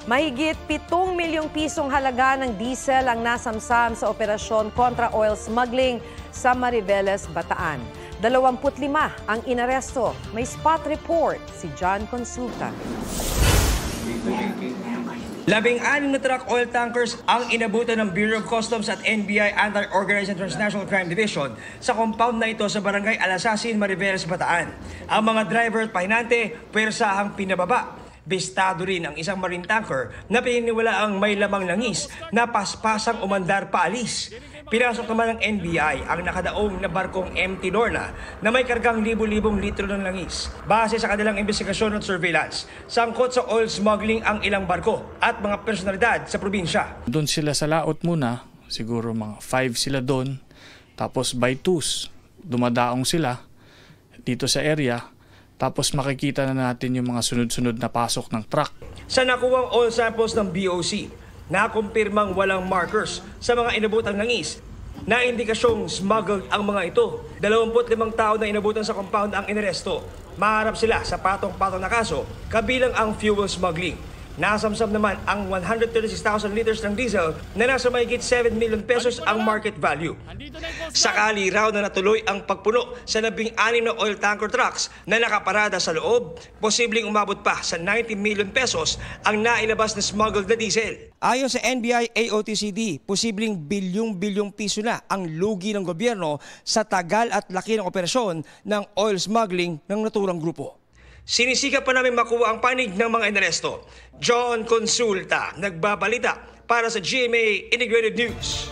Mahigit 7 milyong pisong halaga ng diesel ang nasamsam sa operasyon kontra oil smuggling sa Mariveles, Bataan. 25 ang inaresto. May spot report si John Consulta. 16 na truck oil tankers ang inabutan ng Bureau of Customs at NBI Anti-Organized and Transnational Crime Division sa compound na ito sa barangay Alasasin, Mariveles, Bataan. Ang mga driver at pahinante, pwersahang pinababa. Bistado rin ang isang marine tanker na pininiwala ang may lamang langis na paspasang umandar paalis. Pinasok naman ng NBI ang nakadaong na barkong MT Lorna na may kargang libu-libong litro ng langis. Base sa kanilang investigasyon at surveillance, sangkot sa oil smuggling ang ilang barko at mga personalidad sa probinsya. Doon sila sa laot muna, siguro mga 5 sila doon. Tapos by twos, dumadaong sila dito sa area. Tapos makikita na natin yung mga sunod-sunod na pasok ng truck. Sa nakuwang oil samples ng BOC, nakumpirmang walang markers sa mga inabutang langis na indikasyong smuggled ang mga ito. 25 tao na inabutan sa compound ang inaresto. Maharap sila sa patong-patong na kaso, kabilang ang fuel smuggling. Nasamsam naman ang 136,000 liters ng diesel na nasa mahigit 7 million pesos ang market value. Sakali raw na natuloy ang pagpuno sa 16 na oil tanker trucks na nakaparada sa loob, posibleng umabot pa sa 90 million pesos ang nailabas na smuggled na diesel. Ayon sa NBI AOTCD, posibleng bilyong-bilyong piso na ang lugi ng gobyerno sa tagal at laki ng operasyon ng oil smuggling ng naturang grupo. Sinisikap pa namin makuha ang panig ng mga inaresto. John Consulta, nagbabalita para sa GMA Integrated News.